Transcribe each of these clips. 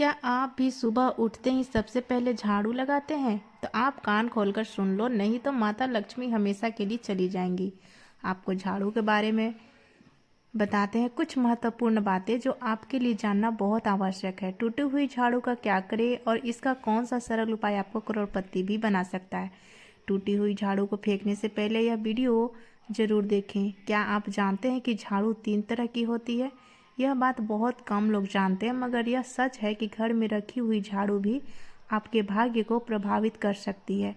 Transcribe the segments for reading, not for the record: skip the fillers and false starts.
क्या आप भी सुबह उठते ही सबसे पहले झाड़ू लगाते हैं? तो आप कान खोलकर सुन लो, नहीं तो माता लक्ष्मी हमेशा के लिए चली जाएंगी। आपको झाड़ू के बारे में बताते हैं कुछ महत्वपूर्ण बातें जो आपके लिए जानना बहुत आवश्यक है। टूटी हुई झाड़ू का क्या करें और इसका कौन सा सरल उपाय आपको करोड़पति भी बना सकता है। टूटी हुई झाड़ू को फेंकने से पहले यह वीडियो ज़रूर देखें। क्या आप जानते हैं कि झाड़ू 3 तरह की होती है? यह बात बहुत कम लोग जानते हैं, मगर यह सच है कि घर में रखी हुई झाड़ू भी आपके भाग्य को प्रभावित कर सकती है।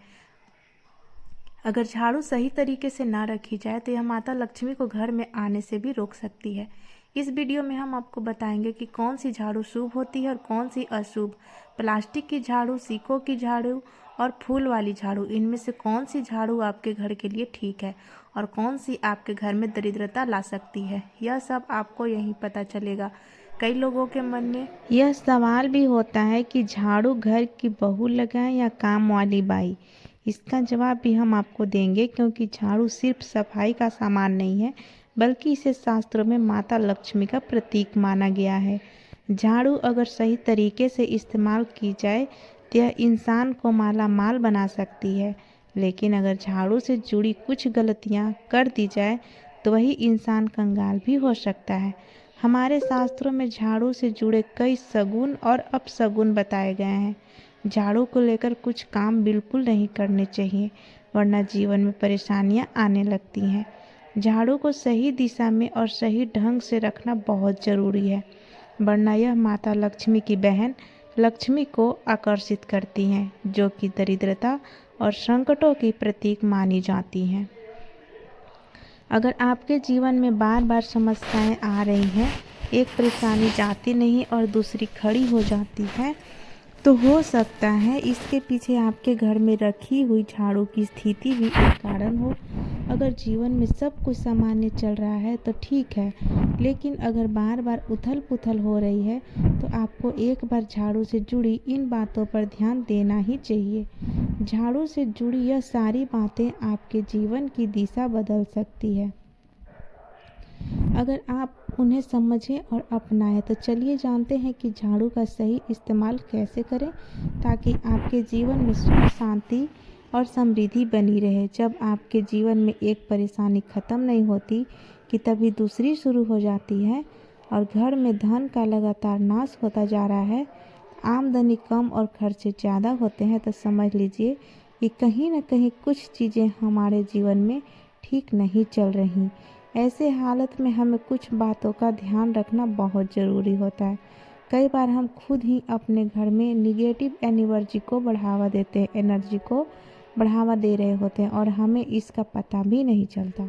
अगर झाड़ू सही तरीके से ना रखी जाए तो यह माता लक्ष्मी को घर में आने से भी रोक सकती है। इस वीडियो में हम आपको बताएंगे कि कौन सी झाड़ू शुभ होती है और कौन सी अशुभ। प्लास्टिक की झाड़ू, सीकों की झाड़ू और फूल वाली झाड़ू, इनमें से कौन सी झाड़ू आपके घर के लिए ठीक है और कौन सी आपके घर में दरिद्रता ला सकती है, यह सब आपको यहीं पता चलेगा। कई लोगों के मन में यह सवाल भी होता है कि झाड़ू घर की बहू लगाए या काम वाली बाई। इसका जवाब भी हम आपको देंगे, क्योंकि झाड़ू सिर्फ सफाई का सामान नहीं है, बल्कि इसे शास्त्रों में माता लक्ष्मी का प्रतीक माना गया है। झाड़ू अगर सही तरीके से इस्तेमाल की जाए तो यह इंसान को माला माल बना सकती है, लेकिन अगर झाड़ू से जुड़ी कुछ गलतियां कर दी जाए तो वही इंसान कंगाल भी हो सकता है। हमारे शास्त्रों में झाड़ू से जुड़े कई सगुन और अपशगुन बताए गए हैं। झाड़ू को लेकर कुछ काम बिल्कुल नहीं करने चाहिए, वरना जीवन में परेशानियां आने लगती हैं। झाड़ू को सही दिशा में और सही ढंग से रखना बहुत ज़रूरी है, वरना यह माता लक्ष्मी की बहन लक्ष्मी को आकर्षित करती हैं, जो कि दरिद्रता और संकटों की प्रतीक मानी जाती हैं। अगर आपके जीवन में बार बार समस्याएं आ रही हैं, एक परेशानी जाती नहीं और दूसरी खड़ी हो जाती है, तो हो सकता है इसके पीछे आपके घर में रखी हुई झाड़ू की स्थिति भी एक कारण हो। अगर जीवन में सब कुछ सामान्य चल रहा है तो ठीक है, लेकिन अगर बार बार उथल पुथल हो रही है तो आपको एक बार झाड़ू से जुड़ी इन बातों पर ध्यान देना ही चाहिए। झाड़ू से जुड़ी यह सारी बातें आपके जीवन की दिशा बदल सकती है अगर आप उन्हें समझें और अपनाएं। तो चलिए जानते हैं कि झाड़ू का सही इस्तेमाल कैसे करें, ताकि आपके जीवन में सुख, शांति और समृद्धि बनी रहे। जब आपके जीवन में एक परेशानी खत्म नहीं होती कि तभी दूसरी शुरू हो जाती है और घर में धन का लगातार नाश होता जा रहा है, आमदनी कम और खर्चे ज़्यादा होते हैं, तो समझ लीजिए कि कहीं ना कहीं कुछ चीज़ें हमारे जीवन में ठीक नहीं चल रही। ऐसे हालत में हमें कुछ बातों का ध्यान रखना बहुत ज़रूरी होता है। कई बार हम खुद ही अपने घर में निगेटिव एनर्जी को बढ़ावा दे रहे होते हैं और हमें इसका पता भी नहीं चलता।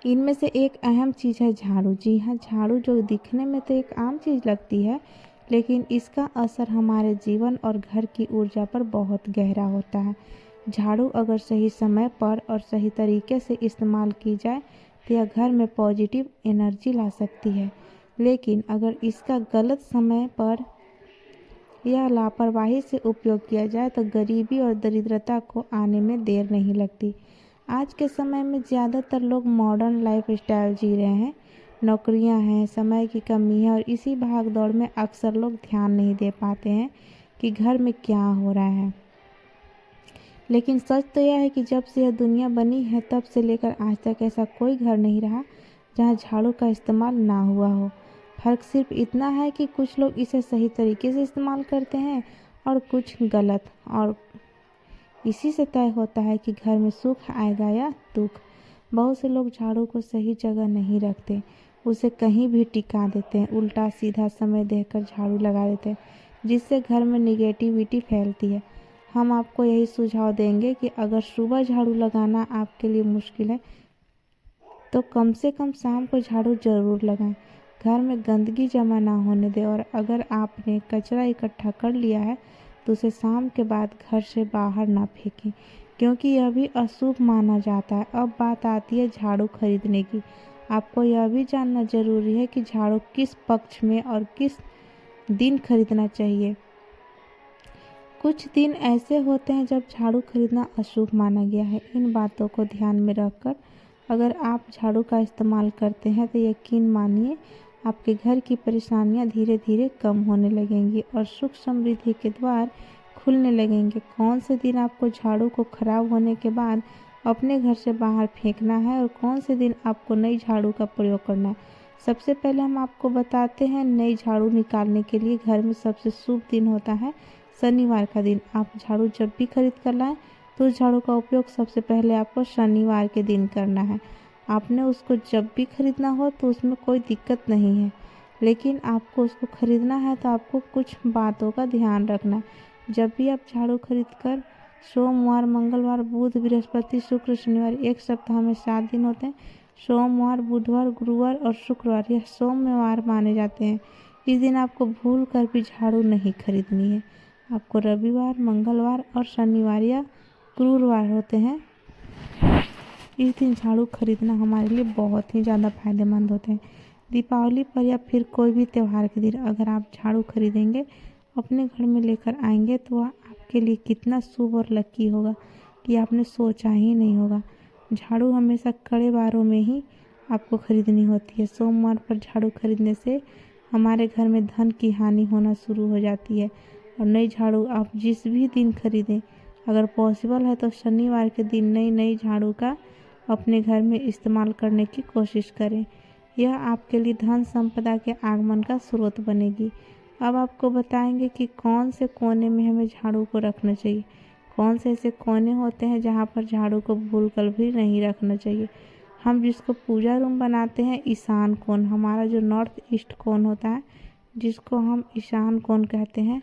इनमें से एक अहम चीज़ है झाड़ू। जी हाँ, झाड़ू जो दिखने में तो एक आम चीज़ लगती है, लेकिन इसका असर हमारे जीवन और घर की ऊर्जा पर बहुत गहरा होता है। झाड़ू अगर सही समय पर और सही तरीके से इस्तेमाल की जाए तो यह घर में पॉजिटिव एनर्जी ला सकती है, लेकिन अगर इसका गलत समय पर या लापरवाही से उपयोग किया जाए तो गरीबी और दरिद्रता को आने में देर नहीं लगती। आज के समय में ज़्यादातर लोग मॉडर्न लाइफ स्टाइल जी रहे हैं। नौकरियां हैं, समय की कमी है और इसी भाग दौड़ में अक्सर लोग ध्यान नहीं दे पाते हैं कि घर में क्या हो रहा है। लेकिन सच तो यह है कि जब से यह दुनिया बनी है तब से लेकर आज तक ऐसा कोई घर नहीं रहा जहां झाड़ू का इस्तेमाल ना हुआ हो। फ़र्क सिर्फ इतना है कि कुछ लोग इसे सही तरीके से इस्तेमाल करते हैं और कुछ गलत, और इसी से तय होता है कि घर में सुख आएगा या दुख। बहुत से लोग झाड़ू को सही जगह नहीं रखते, उसे कहीं भी टिका देते हैं, उल्टा सीधा समय देकर झाड़ू लगा देते हैं, जिससे घर में निगेटिविटी फैलती है। हम आपको यही सुझाव देंगे कि अगर सुबह झाड़ू लगाना आपके लिए मुश्किल है तो कम से कम शाम को झाड़ू ज़रूर लगाएं। घर में गंदगी जमा ना होने दें और अगर आपने कचरा इकट्ठा कर लिया है तो उसे शाम के बाद घर से बाहर ना फेंकें, क्योंकि यह भी अशुभ माना जाता है। अब बात आती है झाड़ू खरीदने की। आपको यह भी जानना जरूरी है कि झाड़ू किस पक्ष में और किस दिन खरीदना चाहिए। कुछ दिन ऐसे होते हैं जब झाड़ू खरीदना अशुभ माना गया है। इन बातों को ध्यान में रखकर अगर आप झाड़ू का इस्तेमाल करते हैं तो यकीन मानिए आपके घर की परेशानियां धीरे धीरे कम होने लगेंगी और सुख समृद्धि के द्वार खुलने लगेंगे। कौन से दिन आपको झाड़ू को खराब होने के बाद अपने घर से बाहर फेंकना है और कौन से दिन आपको नई झाड़ू का प्रयोग करना है। सबसे पहले हम आपको बताते हैं नई झाड़ू निकालने के लिए घर में सबसे शुभ दिन होता है शनिवार का दिन। आप झाड़ू जब भी खरीद कर लाएं तो उस झाड़ू का उपयोग सबसे पहले आपको शनिवार के दिन करना है। आपने उसको जब भी खरीदना हो तो उसमें कोई दिक्कत नहीं है, लेकिन आपको उसको खरीदना है तो आपको कुछ बातों का ध्यान रखना है। जब भी आप झाड़ू खरीद कर सोमवार, मंगलवार, बुध, बृहस्पति, शुक्र, शनिवार, एक सप्ताह में 7 दिन होते हैं। सोमवार, बुधवार, गुरुवार और शुक्रवार यह सोमवार माने जाते हैं। इस दिन आपको भूल कर भी झाड़ू नहीं खरीदनी है। आपको रविवार, मंगलवार और शनिवार या गुरुवार होते हैं, इस दिन झाड़ू खरीदना हमारे लिए बहुत ही ज़्यादा फायदेमंद होते हैं। दीपावली पर या फिर कोई भी त्यौहार के दिन अगर आप झाड़ू खरीदेंगे, अपने घर में लेकर आएंगे तो वह आपके लिए कितना शुभ और लकी होगा कि आपने सोचा ही नहीं होगा। झाड़ू हमेशा कड़े वारों में ही आपको खरीदनी होती है। सोमवार पर झाड़ू खरीदने से हमारे घर में धन की हानि होना शुरू हो जाती है। और नई झाड़ू आप जिस भी दिन खरीदें, अगर पॉसिबल है तो शनिवार के दिन नई झाड़ू का अपने घर में इस्तेमाल करने की कोशिश करें। यह आपके लिए धन संपदा के आगमन का स्रोत बनेगी। अब आपको बताएंगे कि कौन से कोने में हमें झाड़ू को रखना चाहिए। कौन से ऐसे कोने होते हैं जहाँ पर झाड़ू को भूलकर भी नहीं रखना चाहिए। हम जिसको पूजा रूम बनाते हैं, ईशान कोण, हमारा जो नॉर्थ ईस्ट कोण होता है जिसको हम ईशान कोण कहते हैं,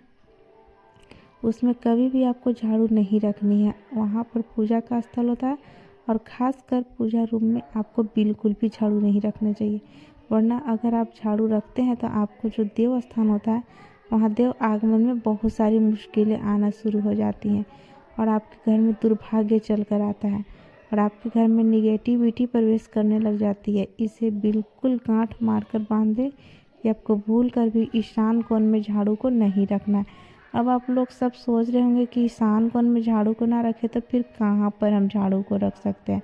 उसमें कभी भी आपको झाड़ू नहीं रखनी है। वहाँ पर पूजा का स्थल होता है और ख़ासकर पूजा रूम में आपको बिल्कुल भी झाड़ू नहीं रखना चाहिए, वरना अगर आप झाड़ू रखते हैं तो आपको जो देव स्थान होता है वहाँ देव आगमन में बहुत सारी मुश्किलें आना शुरू हो जाती हैं और आपके घर में दुर्भाग्य चल कर आता है और आपके घर में निगेटिविटी प्रवेश करने लग जाती है। इसे बिल्कुल गांठ मारकर बांध दें कि आपको भूल कर भी ईशान कोण में झाड़ू को नहीं रखना है। अब आप लोग सब सोच रहे होंगे कि ईशान कोण में झाड़ू को ना रखें तो फिर कहाँ पर हम झाड़ू को रख सकते हैं।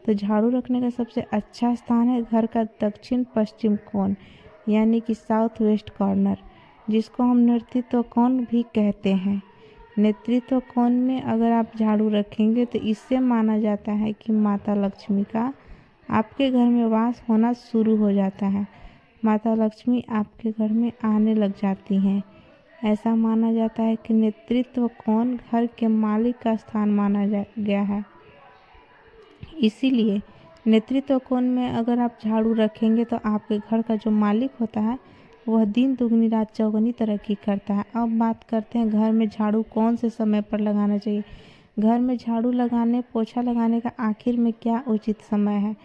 तो झाड़ू रखने का सबसे अच्छा स्थान है घर का दक्षिण पश्चिम कोण, यानी कि साउथ वेस्ट कॉर्नर, जिसको हम नेतृत्व कोण भी कहते हैं। नेतृत्व कोण में अगर आप झाड़ू रखेंगे तो इससे माना जाता है कि माता लक्ष्मी का आपके घर में वास होना शुरू हो जाता है। माता लक्ष्मी आपके घर में आने लग जाती हैं। ऐसा माना जाता है कि नेतृत्व कोण घर के मालिक का स्थान माना गया है। इसीलिए नेतृत्व कोण में अगर आप झाड़ू रखेंगे तो आपके घर का जो मालिक होता है वह दिन दुगनी रात चौगुनी तरक्की करता है। अब बात करते हैं घर में झाड़ू कौन से समय पर लगाना चाहिए। घर में झाड़ू लगाने, पोछा लगाने का आखिर में क्या उचित समय है।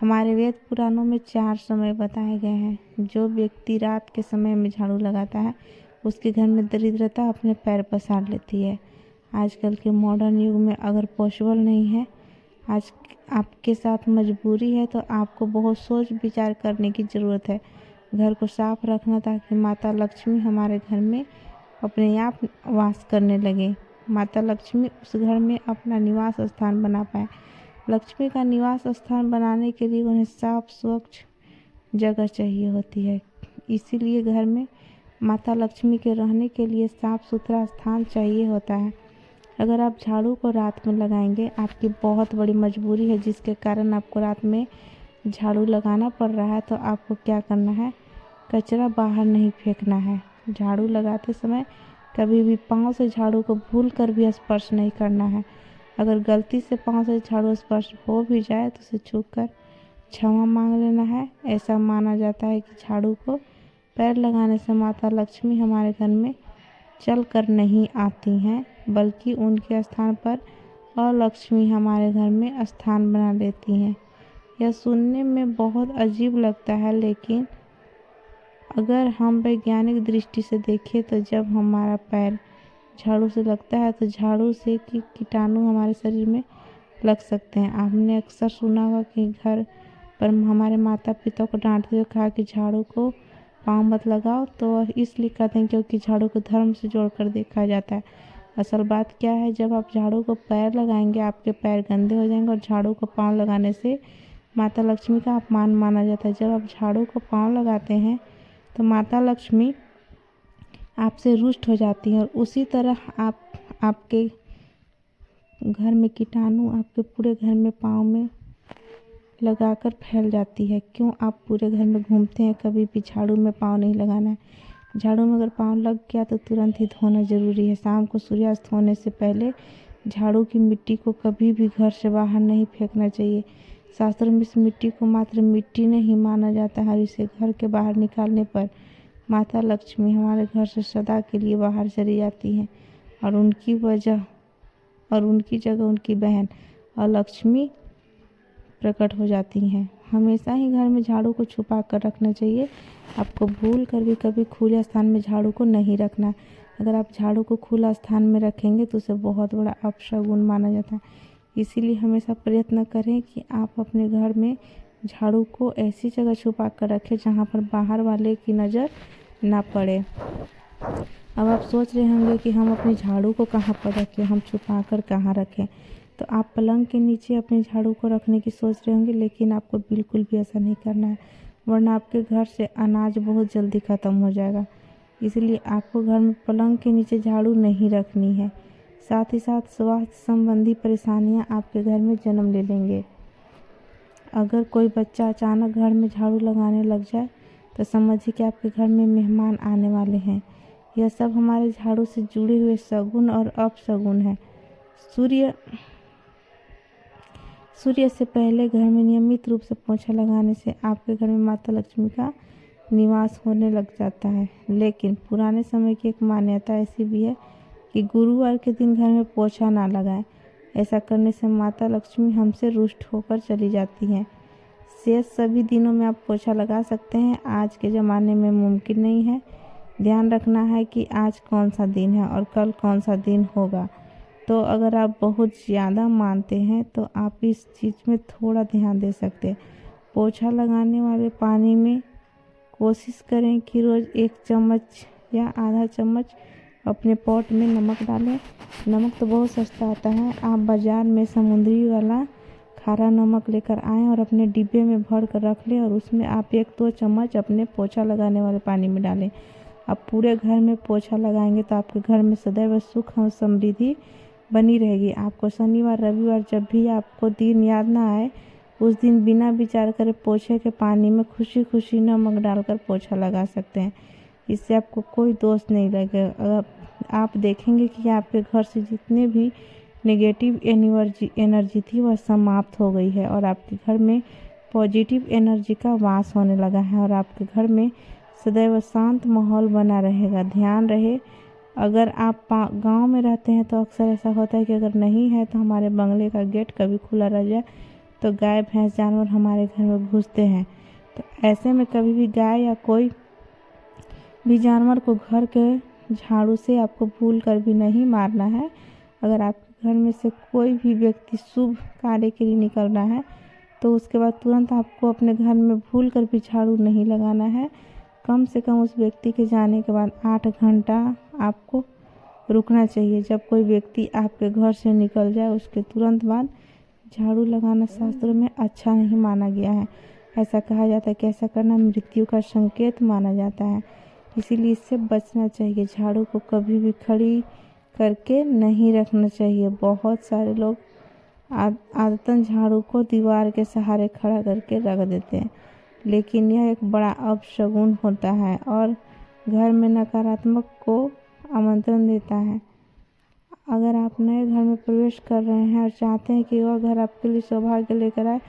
हमारे वेद पुराणों में 4 समय बताए गए हैं। जो व्यक्ति रात के समय में झाड़ू लगाता है उसके घर में दरिद्रता अपने पैर पसार लेती है। आजकल के मॉडर्न युग में अगर पॉसिबल नहीं है, आज आपके साथ मजबूरी है, तो आपको बहुत सोच विचार करने की ज़रूरत है। घर को साफ रखना ताकि माता लक्ष्मी हमारे घर में अपने आप वास करने लगे। माता लक्ष्मी उस घर में अपना निवास स्थान बना पाए। लक्ष्मी का निवास स्थान बनाने के लिए उन्हें साफ स्वच्छ जगह चाहिए होती है। इसीलिए घर में माता लक्ष्मी के रहने के लिए साफ सुथरा स्थान चाहिए होता है। अगर आप झाड़ू को रात में लगाएंगे, आपकी बहुत बड़ी मजबूरी है जिसके कारण आपको रात में झाड़ू लगाना पड़ रहा है, तो आपको क्या करना है, कचरा बाहर नहीं फेंकना है। झाड़ू लगाते समय कभी भी पाँव से झाड़ू को भूल कर भी स्पर्श नहीं करना है। अगर गलती से पाँव से झाड़ू स्पर्श हो भी जाए तो उसे छू कर क्षमा मांग लेना है। ऐसा माना जाता है कि झाड़ू को पैर लगाने से माता लक्ष्मी हमारे घर में चल कर नहीं आती हैं, बल्कि उनके स्थान पर अलक्ष्मी हमारे घर में स्थान बना लेती हैं। यह सुनने में बहुत अजीब लगता है, लेकिन अगर हम वैज्ञानिक दृष्टि से देखें तो जब हमारा पैर झाड़ू से लगता है तो झाड़ू से कीटाणु हमारे शरीर में लग सकते हैं। आपने अक्सर सुना होगा कि घर पर हमारे माता पिता को डांटते हुए कहा कि झाड़ू को पाँव मत लगाओ, तो इसलिए कहते हैं क्योंकि झाड़ू को धर्म से जोड़कर देखा जाता है। असल बात क्या है, जब आप झाड़ू को पैर लगाएंगे आपके पैर गंदे हो जाएंगे और झाड़ू को पाँव लगाने से माता लक्ष्मी का अपमान माना जाता है। जब आप झाड़ू को पाँव लगाते हैं तो माता लक्ष्मी आपसे रुष्ट हो जाती है और उसी तरह आपके घर में कीटाणु आपके पूरे घर में पाँव में लगाकर फैल जाती है। क्यों आप पूरे घर में घूमते हैं, कभी भी झाड़ू में पाँव नहीं लगाना है। झाड़ू में अगर पाँव लग गया तो तुरंत ही धोना ज़रूरी है। शाम को सूर्यास्त होने से पहले झाड़ू की मिट्टी को कभी भी घर से बाहर नहीं फेंकना चाहिए। शास्त्रों में इस मिट्टी को मात्र मिट्टी नहीं माना जाता है और इसे घर के बाहर निकालने पर माता लक्ष्मी हमारे घर से सदा के लिए बाहर चली जाती हैं और उनकी जगह उनकी बहन और लक्ष्मी प्रकट हो जाती हैं। हमेशा ही घर में झाड़ू को छुपा कर रखना चाहिए। आपको भूल कर भी कभी खुले स्थान में झाड़ू को नहीं रखना। अगर आप झाड़ू को खुला स्थान में रखेंगे तो उसे बहुत बड़ा अपशगुन माना जाता है। इसीलिए हमेशा प्रयत्न करें कि आप अपने घर में झाड़ू को ऐसी जगह छुपा कर रखें जहाँ पर बाहर वाले की नज़र ना पड़े। अब आप सोच रहे होंगे कि हम अपनी झाड़ू को कहाँ पर रखें, हम छुपा कर कहाँ रखें। तो आप पलंग के नीचे अपने झाड़ू को रखने की सोच रहे होंगे, लेकिन आपको बिल्कुल भी ऐसा नहीं करना है, वरना आपके घर से अनाज बहुत जल्दी ख़त्म हो जाएगा। इसलिए आपको घर में पलंग के नीचे झाड़ू नहीं रखनी है। साथ ही साथ स्वास्थ्य संबंधी परेशानियां आपके घर में जन्म ले लेंगे। अगर कोई बच्चा अचानक घर में झाड़ू लगाने लग जाए तो समझिए कि आपके घर में मेहमान आने वाले हैं। यह सब हमारे झाड़ू से जुड़े हुए सगुन और अपशगुन है। सूर्य से पहले घर में नियमित रूप से पोछा लगाने से आपके घर में माता लक्ष्मी का निवास होने लग जाता है। लेकिन पुराने समय की एक मान्यता ऐसी भी है कि गुरुवार के दिन घर में पोछा ना लगाएं। ऐसा करने से माता लक्ष्मी हमसे रुष्ट होकर चली जाती हैं। शेष सभी दिनों में आप पोछा लगा सकते हैं, आज के ज़माने में मुमकिन नहीं है। ध्यान रखना है कि आज कौन सा दिन है और कल कौन सा दिन होगा। तो अगर आप बहुत ज़्यादा मानते हैं तो आप इस चीज़ में थोड़ा ध्यान दे सकते हैं। पोछा लगाने वाले पानी में कोशिश करें कि रोज़ 1 चम्मच या आधा चम्मच अपने पॉट में नमक डालें। नमक तो बहुत सस्ता आता है, आप बाज़ार में समुद्री वाला खारा नमक लेकर आएँ और अपने डिब्बे में भर कर रख लें और उसमें आप 1-2 चम्मच अपने पोछा लगाने वाले पानी में डालें। आप पूरे घर में पोछा लगाएंगे तो आपके घर में सदैव सुख और समृद्धि बनी रहेगी। आपको शनिवार रविवार जब भी आपको दिन याद ना आए, उस दिन बिना विचार करे पोछे के पानी में खुशी खुशी नमक डालकर पोछा लगा सकते हैं। इससे आपको कोई दोष नहीं लगेगा। अगर आप देखेंगे कि आपके घर से जितने भी नेगेटिव एनर्जी थी वह समाप्त हो गई है और आपके घर में पॉजिटिव एनर्जी का वास होने लगा है और आपके घर में सदैव शांत माहौल बना रहेगा। ध्यान रहे, अगर आप गांव में रहते हैं तो अक्सर ऐसा होता है कि अगर नहीं है तो हमारे बंगले का गेट कभी खुला रह जाए तो गाय भैंस जानवर हमारे घर में घुसते हैं। तो ऐसे में कभी भी गाय या कोई भी जानवर को घर के झाड़ू से आपको भूल कर भी नहीं मारना है। अगर आपके घर में से कोई भी व्यक्ति शुभ कार्य के लिए निकल रहा है तो उसके बाद तुरंत आपको अपने घर में भूल कर भी झाड़ू नहीं लगाना है। कम से कम उस व्यक्ति के जाने के बाद 8 घंटा आपको रुकना चाहिए। जब कोई व्यक्ति आपके घर से निकल जाए उसके तुरंत बाद झाड़ू लगाना शास्त्रों में अच्छा नहीं माना गया है। ऐसा कहा जाता है कि ऐसा करना मृत्यु का संकेत माना जाता है, इसीलिए इससे बचना चाहिए। झाड़ू को कभी भी खड़ी करके नहीं रखना चाहिए। बहुत सारे लोग आदतन झाड़ू को दीवार के सहारे खड़ा करके रख देते हैं, लेकिन यह एक बड़ा अपशगुन होता है और घर में नकारात्मक को आमंत्रण देता है। अगर आप नए घर में प्रवेश कर रहे हैं और चाहते हैं कि वह घर आपके लिए सौभाग्य लेकर आए,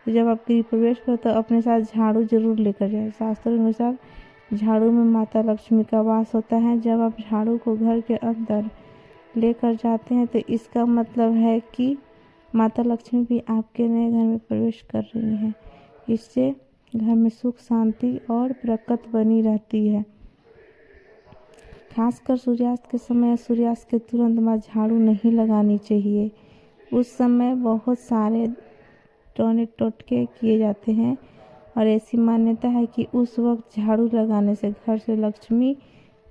तो जब आप गृह प्रवेश करें तो अपने साथ झाड़ू जरूर लेकर जाएं। शास्त्रों के अनुसार झाड़ू में माता लक्ष्मी का वास होता है। जब आप झाड़ू को घर के अंदर लेकर जाते हैं तो इसका मतलब है कि माता लक्ष्मी भी आपके नए घर में प्रवेश कर रही हैं। इससे घर में सुख शांति और बरकत बनी रहती है। खासकर सूर्यास्त के समय, सूर्यास्त के तुरंत बाद झाड़ू नहीं लगानी चाहिए। उस समय बहुत सारे टोने टोटके किए जाते हैं और ऐसी मान्यता है कि उस वक्त झाड़ू लगाने से घर से लक्ष्मी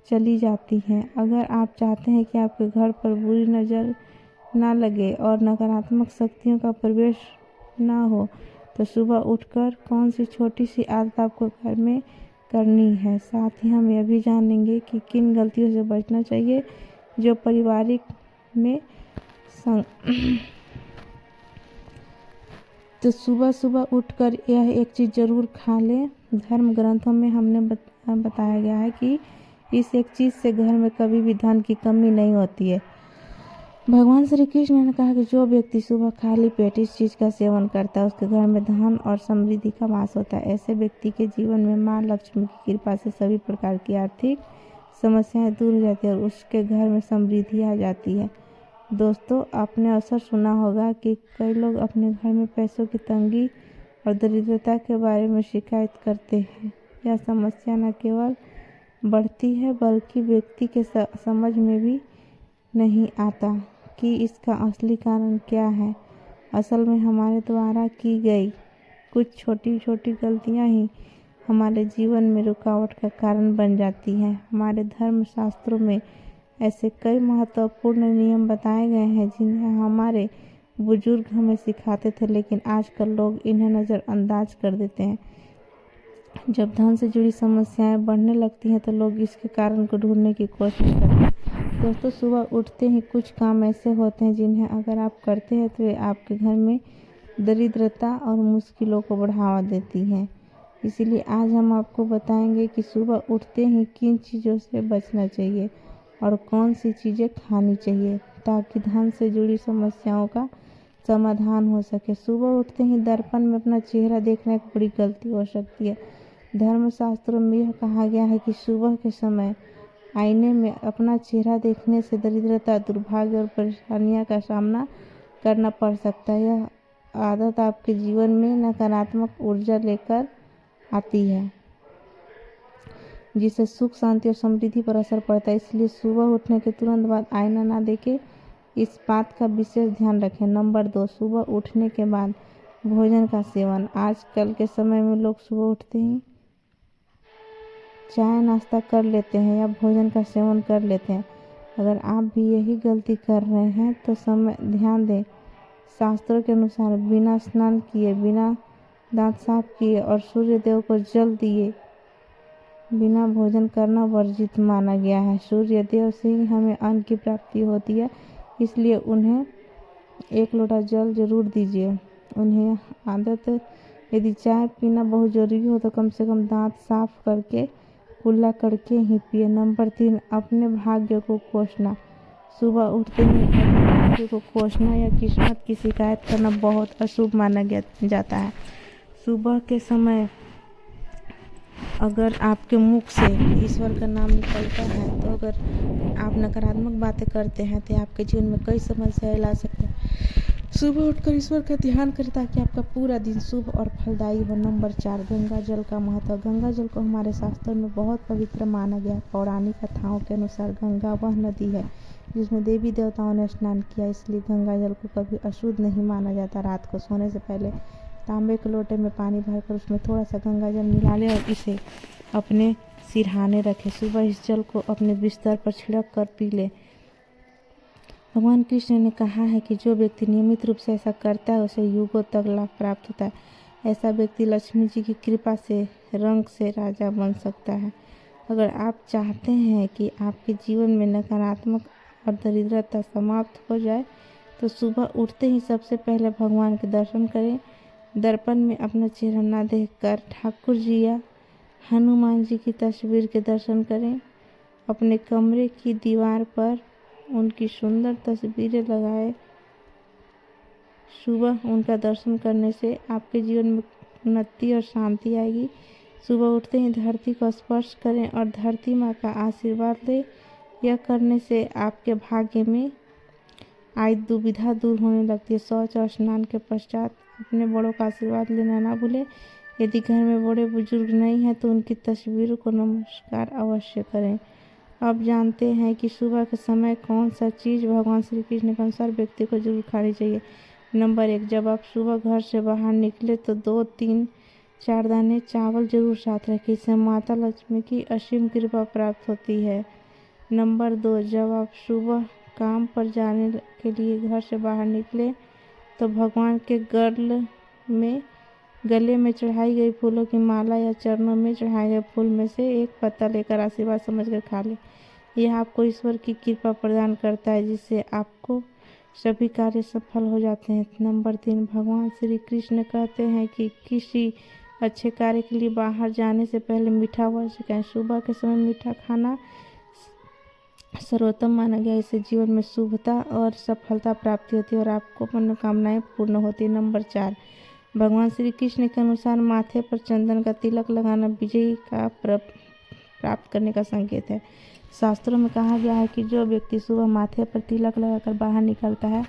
चली जाती हैं। अगर आप चाहते हैं कि आपके घर पर बुरी नज़र ना लगे और नकारात्मक शक्तियों का प्रवेश ना हो, तो सुबह उठकर कौन सी छोटी सी आदत आपको घर में करनी है। साथ ही हम यह भी जानेंगे कि किन गलतियों से बचना चाहिए जो पारिवारिक में तो सुबह सुबह उठकर यह एक चीज़ ज़रूर खा लें। धर्म ग्रंथों में हमने बताया गया है कि इस एक चीज़ से घर में कभी भी धन की कमी नहीं होती है। भगवान श्री कृष्ण ने कहा कि जो व्यक्ति सुबह खाली पेट इस चीज़ का सेवन करता है उसके घर में धन और समृद्धि का वास होता है। ऐसे व्यक्ति के जीवन में माँ लक्ष्मी की कृपा से सभी प्रकार की आर्थिक समस्याएं दूर हो जाती है और उसके घर में समृद्धि आ जाती है। दोस्तों, आपने अक्सर सुना होगा कि कई लोग अपने घर में पैसों की तंगी और दरिद्रता के बारे में शिकायत करते हैं। यह समस्या न केवल बढ़ती है बल्कि व्यक्ति के समझ में भी नहीं आता कि इसका असली कारण क्या है। असल में हमारे द्वारा की गई कुछ छोटी छोटी गलतियां ही हमारे जीवन में रुकावट का कारण बन जाती हैं। हमारे धर्म शास्त्रों में ऐसे कई महत्वपूर्ण नियम बताए गए हैं जिन्हें हमारे बुजुर्ग हमें सिखाते थे, लेकिन आजकल लोग इन्हें नज़रअंदाज कर देते हैं। जब धन से जुड़ी समस्याएं बढ़ने लगती हैं तो लोग इसके कारण को ढूंढने की कोशिश करते हैं। दोस्तों, सुबह उठते ही कुछ काम ऐसे होते हैं जिन्हें अगर आप करते हैं तो वे आपके घर में दरिद्रता और मुश्किलों को बढ़ावा देती हैं। इसीलिए आज हम आपको बताएंगे कि सुबह उठते ही किन चीज़ों से बचना चाहिए और कौन सी चीज़ें खानी चाहिए ताकि धन से जुड़ी समस्याओं का समाधान हो सके। सुबह उठते ही दर्पण में अपना चेहरा देखना एक बड़ी गलती हो सकती है। धर्मशास्त्रों में यह कहा गया है कि सुबह के समय आईने में अपना चेहरा देखने से दरिद्रता, दुर्भाग्य और परेशानियों का सामना करना पड़ सकता है। यह आदत आपके जीवन में नकारात्मक ऊर्जा लेकर आती है जिससे सुख, शांति और समृद्धि पर असर पड़ता है। इसलिए सुबह उठने के तुरंत बाद आईना ना देखें, इस बात का विशेष ध्यान रखें। नंबर 2, सुबह उठने के बाद भोजन का सेवन। आजकल के समय में लोग सुबह उठते ही चाय नाश्ता कर लेते हैं या भोजन का सेवन कर लेते हैं। अगर आप भी यही गलती कर रहे हैं तो ध्यान दें। शास्त्रों के अनुसार बिना स्नान किए, बिना दांत साफ किए और सूर्य देव को जल दिए बिना भोजन करना वर्जित माना गया है। सूर्य देव से ही हमें अन्न की प्राप्ति होती है, इसलिए उन्हें एक लोटा जल जरूर दीजिए। उन्हें आदत यदि चाय पीना बहुत ज़रूरी हो तो कम से कम दांत साफ करके कुल्ला करके ही पिए। नंबर 3, अपने भाग्य को कोसना। सुबह उठते ही अपने भाग्य को कोसना या किस्मत की शिकायत करना बहुत अशुभ माना जाता है। सुबह के समय अगर आपके मुख से ईश्वर का नाम निकलता है तो अगर आप नकारात्मक बातें करते हैं तो आपके जीवन में कई समस्याएं ला सकते हैं। सुबह उठकर ईश्वर का ध्यान करें ताकि आपका पूरा दिन शुभ और फलदायी हो। नंबर 4, गंगा जल का महत्व। गंगा जल को हमारे शास्त्रों में बहुत पवित्र माना गया है। पौराणिक कथाओं के अनुसार गंगा वह नदी है जिसमें देवी देवताओं ने स्नान किया, इसलिए गंगा जल को कभी अशुद्ध नहीं माना जाता। रात को सोने से पहले तांबे के लोटे में पानी भरकर उसमें थोड़ा सा गंगा जल मिला लें और इसे अपने सिरहाने रखें। सुबह इस जल को अपने बिस्तर पर छिड़क कर पी लें। भगवान कृष्ण ने कहा है कि जो व्यक्ति नियमित रूप से ऐसा करता है उसे युगों तक लाभ प्राप्त होता है। ऐसा व्यक्ति लक्ष्मी जी की कृपा से रंग से राजा बन सकता है। अगर आप चाहते हैं कि आपके जीवन में नकारात्मक और दरिद्रता समाप्त हो जाए तो सुबह उठते ही सबसे पहले भगवान के दर्शन करें। दर्पण में अपना चेहरा ना देखकर ठाकुर जी या हनुमान जी की तस्वीर के दर्शन करें। अपने कमरे की दीवार पर उनकी सुंदर तस्वीरें लगाएं। सुबह उनका दर्शन करने से आपके जीवन में उन्नति और शांति आएगी। सुबह उठते ही धरती को स्पर्श करें और धरती माँ का आशीर्वाद लें। यह करने से आपके भाग्य में आई दुविधा दूर होने लगती है। शौच और स्नान के पश्चात अपने बड़ों का आशीर्वाद लेना ना भूलें। यदि घर में बड़े बुजुर्ग नहीं हैं तो उनकी तस्वीरों को नमस्कार अवश्य करें। अब जानते हैं कि सुबह के समय कौन सा चीज़ भगवान श्री कृष्ण के अनुसार व्यक्ति को जरूर खानी चाहिए। नंबर 1, जब आप सुबह घर से बाहर निकले तो 2, 3, 4 दाने चावल जरूर साथ रखें। इससे माता लक्ष्मी की असीम कृपा प्राप्त होती है। नंबर 2, जब आप सुबह काम पर जाने के लिए घर से बाहर निकले तो भगवान के गर्ल में गले में चढ़ाई गई फूलों की माला या चरणों में चढ़ाए गए फूल में से एक पत्ता लेकर आशीर्वाद समझकर खा लें। यह आपको ईश्वर की कृपा प्रदान करता है, जिससे आपको सभी कार्य सफल हो जाते हैं। नंबर 3, भगवान श्री कृष्ण कहते हैं कि किसी अच्छे कार्य के लिए बाहर जाने से पहले मीठा अवश्य खाएं। सुबह के समय मीठा खाना सर्वोत्तम माना गया। इससे जीवन में शुभता और सफलता प्राप्ति होती है और आपको मनोकामनाएं पूर्ण होती है। नंबर 4, भगवान श्री कृष्ण के अनुसार माथे पर चंदन का तिलक लगाना विजयी का प्राप्त करने का संकेत है। शास्त्रों में कहा गया है कि जो व्यक्ति सुबह माथे पर तिलक लगाकर बाहर निकलता है,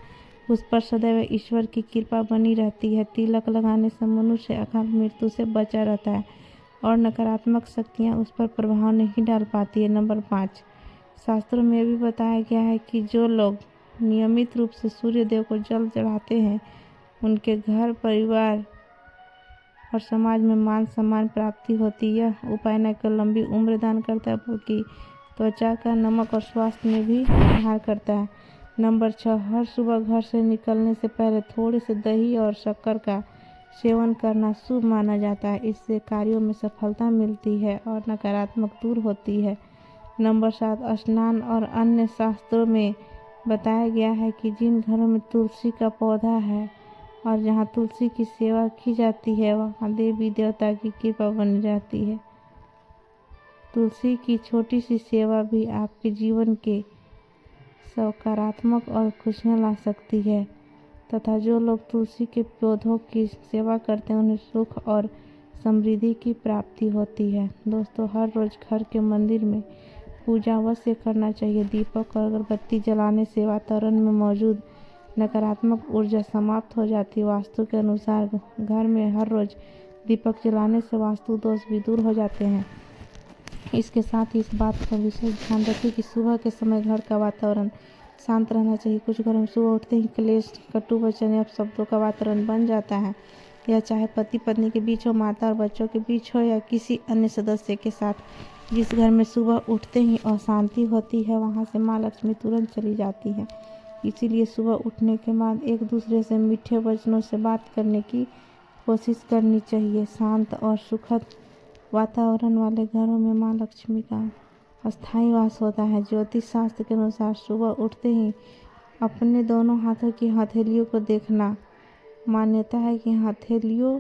उस पर सदैव ईश्वर की कृपा बनी रहती है। तिलक लगाने से मनुष्य अकाल मृत्यु से बचा रहता है और नकारात्मक शक्तियाँ उस पर प्रभाव नहीं डाल पाती है। नंबर 5, शास्त्रों में भी बताया गया है कि जो लोग नियमित रूप से सूर्य देव को जल चढ़ाते हैं, उनके घर, परिवार और समाज में मान सम्मान प्राप्ति होती है। यह उपाय न केवल लंबी उम्र दान करता है, बल्कि त्वचा का नमक और स्वास्थ्य में भी सुधार करता है। नंबर 6, हर सुबह घर से निकलने से पहले थोड़े से दही और शक्कर का सेवन करना शुभ माना जाता है। इससे कार्यों में सफलता मिलती है और नकारात्मक दूर होती है। नंबर 7, स्नान और अन्य शास्त्रों में बताया गया है कि जिन घरों में तुलसी का पौधा है और जहाँ तुलसी की सेवा की जाती है, वहाँ देवी देवता की कृपा बनी रहती है। तुलसी की छोटी सी सेवा भी आपके जीवन के सकारात्मक और खुशियाँ ला सकती है तथा जो लोग तुलसी के पौधों की सेवा करते हैं, उन्हें सुख और समृद्धि की प्राप्ति होती है। दोस्तों, हर रोज़ घर के मंदिर में पूजा अवश्य करना चाहिए। दीपक और अगरबत्ती जलाने से वातावरण में मौजूद नकारात्मक ऊर्जा समाप्त हो जाती है। वास्तु के अनुसार घर में हर रोज़ दीपक जलाने से वास्तु दोष भी दूर हो जाते हैं। इसके साथ ही इस बात का विशेष ध्यान रखें कि सुबह के समय घर का वातावरण शांत रहना चाहिए। कुछ घरों में सुबह उठते ही क्लेश, कटु वचन या शब्दों का वातावरण बन जाता है। यह चाहे पति पत्नी के बीच हो, माता और बच्चों के बीच हो या किसी अन्य सदस्य के साथ। जिस घर में सुबह उठते ही अशांति होती है, वहाँ से माँ लक्ष्मी तुरंत चली जाती है। इसीलिए सुबह उठने के बाद एक दूसरे से मीठे वचनों से बात करने की कोशिश करनी चाहिए। शांत और सुखद वातावरण वाले घरों में माँ लक्ष्मी का स्थायी वास होता है। ज्योतिष शास्त्र के अनुसार सुबह उठते ही अपने दोनों हाथों की हथेलियों को देखना। मान्यता है कि हथेलियों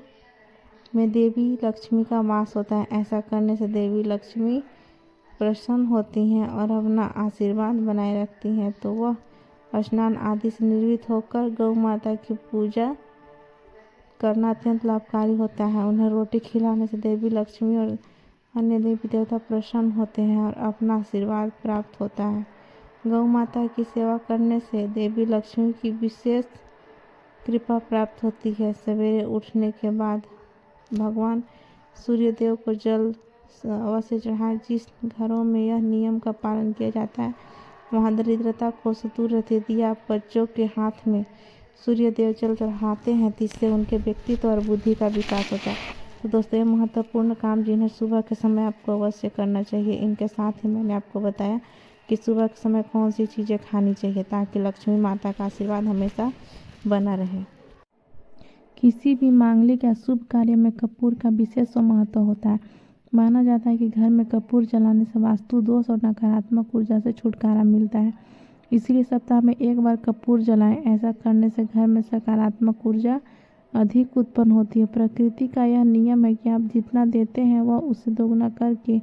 में देवी लक्ष्मी का वास होता है। ऐसा करने से देवी लक्ष्मी प्रसन्न होती हैं और अपना आशीर्वाद बनाए रखती हैं। तो वह स्नान आदि से निर्वृत्त होकर गौ माता की पूजा करना अत्यंत लाभकारी होता है। उन्हें रोटी खिलाने से देवी लक्ष्मी और अन्य देवी देवता प्रसन्न होते हैं और अपना आशीर्वाद प्राप्त होता है। गौ माता की सेवा करने से देवी लक्ष्मी की विशेष कृपा प्राप्त होती है। सवेरे उठने के बाद भगवान सूर्यदेव को जल अवश्य चढ़ाएं। जिस घरों में यह नियम का पालन किया जाता है, वहाँ दरिद्रता को दूर रहती है। यदि आप बच्चों के हाथ में सूर्यदेव जल चढ़ाते हैं, तो इससे उनके व्यक्तित्व और बुद्धि का विकास होता है। तो दोस्तों, ये महत्वपूर्ण काम जिन्हें सुबह के समय आपको अवश्य करना चाहिए। इनके साथ ही मैंने आपको बताया कि सुबह के समय कौन सी चीज़ें खानी चाहिए ताकि लक्ष्मी माता का आशीर्वाद हमेशा बना रहे। किसी भी मांगलिक या शुभ कार्य में कपूर का विशेष महत्व होता है। माना जाता है कि घर में कपूर जलाने से वास्तु दोष और नकारात्मक ऊर्जा से छुटकारा मिलता है। इसीलिए सप्ताह में एक बार कपूर जलाएं। ऐसा करने से घर में सकारात्मक ऊर्जा अधिक उत्पन्न होती है। प्रकृति का यह नियम है कि आप जितना देते हैं, वह उससे दोगुना करके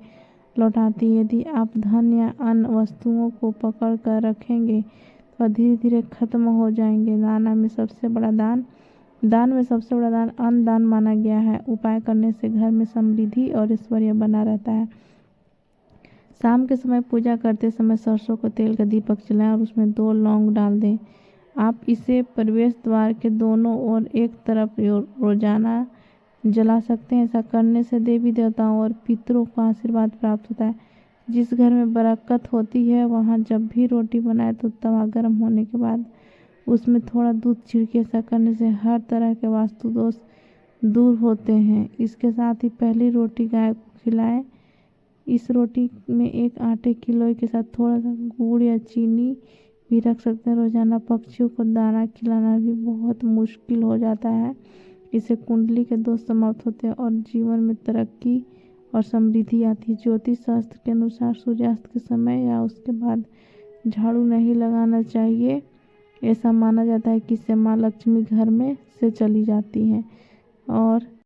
लौटाती है। यदि आप धन या अन्य वस्तुओं को पकड़ कर रखेंगे, तो धीरे धीरे खत्म हो जाएंगे। दान में सबसे बड़ा दान अन्न दान माना गया है। उपाय करने से घर में समृद्धि और ऐश्वर्य बना रहता है। शाम के समय पूजा करते समय सरसों के तेल का दीपक जलाएं और उसमें 2 लौंग डाल दें। आप इसे प्रवेश द्वार के दोनों ओर एक तरफ रोजाना जला सकते हैं। ऐसा करने से देवी देवताओं और पितरों का आशीर्वाद प्राप्त होता है। जिस घर में बरकत होती है, वहाँ जब भी रोटी बनाए तो तवा गर्म होने के बाद उसमें थोड़ा दूध छिड़के। ऐसा करने से हर तरह के वास्तु दोष दूर होते हैं। इसके साथ ही पहली रोटी गाय को खिलाएं। इस रोटी में एक आटे की लोई के साथ थोड़ा सा गुड़ या चीनी भी रख सकते हैं। रोजाना पक्षियों को दाना खिलाना भी बहुत मुश्किल हो जाता है, इससे कुंडली के दोष समाप्त होते हैं और जीवन में तरक्की और समृद्धि आती है। ज्योतिष शास्त्र के अनुसार सूर्यास्त के समय या उसके बाद झाड़ू नहीं लगाना चाहिए। ऐसा माना जाता है कि इससे माँ लक्ष्मी घर में से चली जाती हैं। और